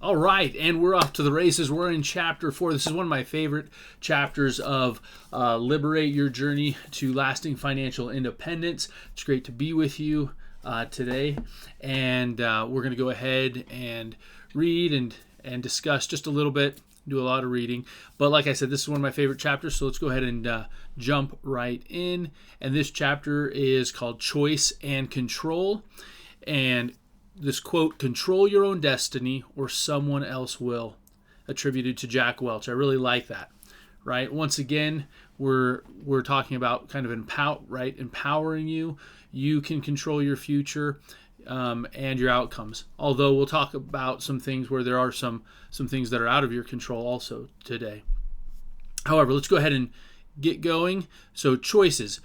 All right, and we're off to the races. We're in chapter 4. This is one of my favorite chapters of Liberate, Your Journey to Lasting Financial Independence. It's great to be with you today, and we're going to go ahead and read and discuss just a little bit, do a lot of reading. But like I said, this is one of my favorite chapters, so let's go ahead and jump right in. And this chapter is called Choice and Control. And this quote, "Control your own destiny or someone else will," attributed to Jack Welch. I really like that, right? Once again, we're talking about kind of empowering you. You can control your future and your outcomes. Although we'll talk about some things where there are some things that are out of your control also today. However, let's go ahead and get going. So choices.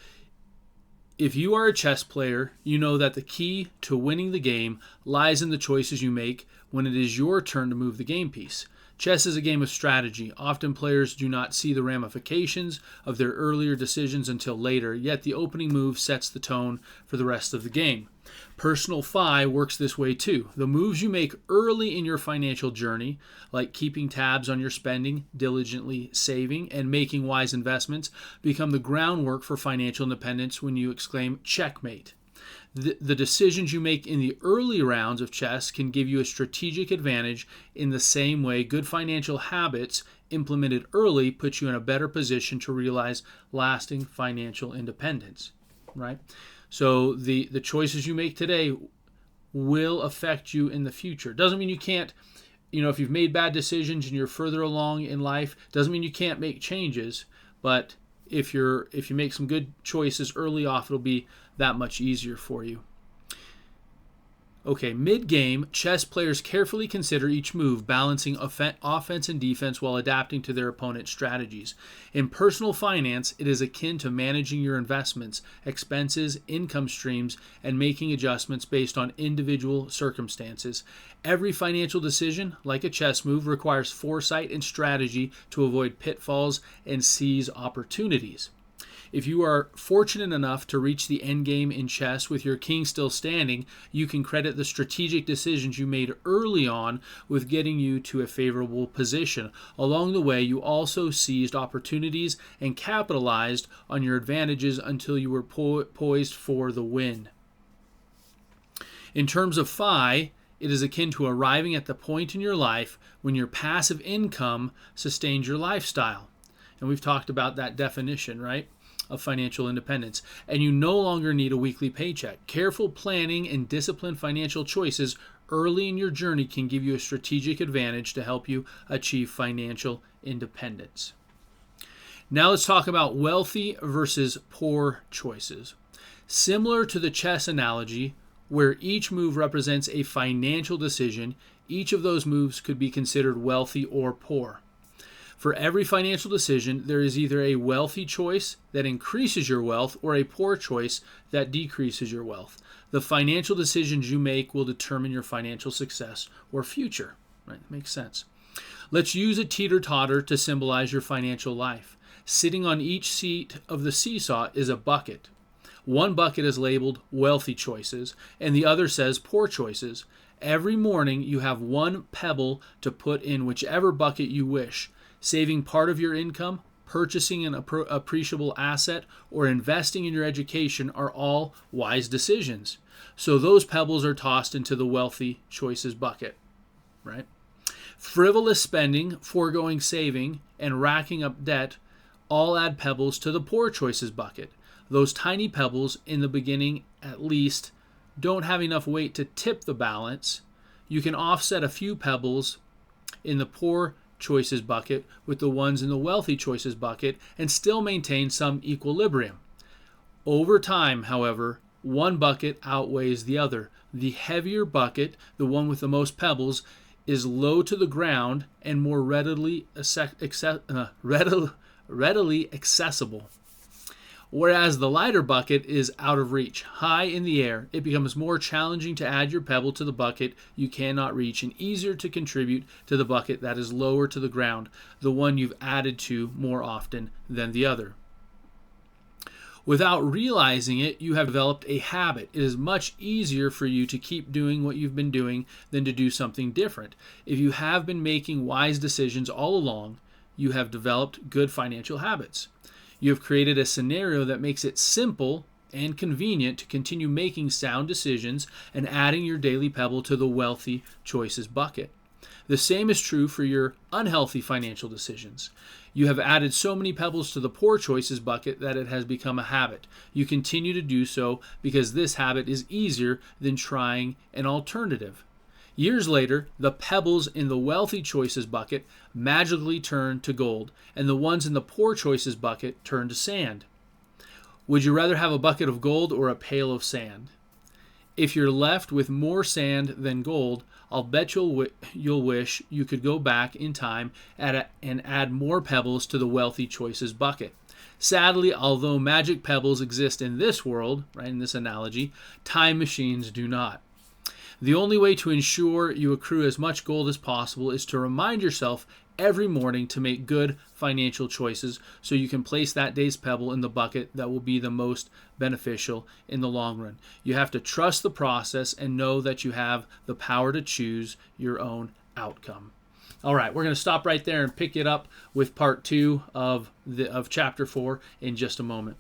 If you are a chess player, you know that the key to winning the game lies in the choices you make when it is your turn to move the game piece. Chess is a game of strategy. Often players do not see the ramifications of their earlier decisions until later, yet the opening move sets the tone for the rest of the game. Personal Fi works this way too. The moves you make early in your financial journey, like keeping tabs on your spending, diligently saving, and making wise investments, become the groundwork for financial independence when you exclaim, "Checkmate." The decisions you make in the early rounds of chess can give you a strategic advantage in the same way good financial habits implemented early put you in a better position to realize lasting financial independence, right? So the choices you make today will affect you in the future. Doesn't mean you can't, if you've made bad decisions and you're further along in life, doesn't mean you can't make changes, but if you make some good choices early off, it'll be that much easier for you. Okay, mid-game, chess players carefully consider each move, balancing offense and defense while adapting to their opponent's strategies. In personal finance, it is akin to managing your investments, expenses, income streams, and making adjustments based on individual circumstances. Every financial decision, like a chess move, requires foresight and strategy to avoid pitfalls and seize opportunities. If you are fortunate enough to reach the end game in chess with your king still standing, you can credit the strategic decisions you made early on with getting you to a favorable position. Along the way, you also seized opportunities and capitalized on your advantages until you were poised for the win. In terms of Fi, it is akin to arriving at the point in your life when your passive income sustains your lifestyle. And we've talked about that definition, right, of financial independence. And you no longer need a weekly paycheck. Careful planning and disciplined financial choices early in your journey can give you a strategic advantage to help you achieve financial independence. Now let's talk about wealthy versus poor choices. Similar to the chess analogy, where each move represents a financial decision, each of those moves could be considered wealthy or poor. For every financial decision, there is either a wealthy choice that increases your wealth or a poor choice that decreases your wealth. The financial decisions you make will determine your financial success or future. Right? Makes sense. Let's use a teeter-totter to symbolize your financial life. Sitting on each seat of the seesaw is a bucket. One bucket is labeled wealthy choices, and the other says poor choices. Every morning, you have one pebble to put in whichever bucket you wish. Saving part of your income, purchasing an appreciable asset, or investing in your education are all wise decisions. So those pebbles are tossed into the wealthy choices bucket, right? Frivolous spending, foregoing saving, and racking up debt all add pebbles to the poor choices bucket. Those tiny pebbles, in the beginning at least, don't have enough weight to tip the balance. You can offset a few pebbles in the poor choices bucket with the ones in the wealthy choices bucket and still maintain some equilibrium. Over time, however, one bucket outweighs the other. The heavier bucket, the one with the most pebbles, is low to the ground and more readily accessible. Whereas the lighter bucket is out of reach, high in the air. It becomes more challenging to add your pebble to the bucket you cannot reach and easier to contribute to the bucket that is lower to the ground, the one you've added to more often than the other. Without realizing it, you have developed a habit. It is much easier for you to keep doing what you've been doing than to do something different. If you have been making wise decisions all along, you have developed good financial habits. You have created a scenario that makes it simple and convenient to continue making sound decisions and adding your daily pebble to the wealthy choices bucket. The same is true for your unhealthy financial decisions. You have added so many pebbles to the poor choices bucket that it has become a habit. You continue to do so because this habit is easier than trying an alternative. Years later, the pebbles in the wealthy choices bucket magically turn to gold, and the ones in the poor choices bucket turn to sand. Would you rather have a bucket of gold or a pail of sand? If you're left with more sand than gold, I'll bet you'll wish you could go back in time and add more pebbles to the wealthy choices bucket. Sadly, although magic pebbles exist in this world, right, in this analogy, time machines do not. The only way to ensure you accrue as much gold as possible is to remind yourself every morning to make good financial choices so you can place that day's pebble in the bucket that will be the most beneficial in the long run. You have to trust the process and know that you have the power to choose your own outcome. All right, we're going to stop right there and pick it up with part 2 of chapter 4 in just a moment.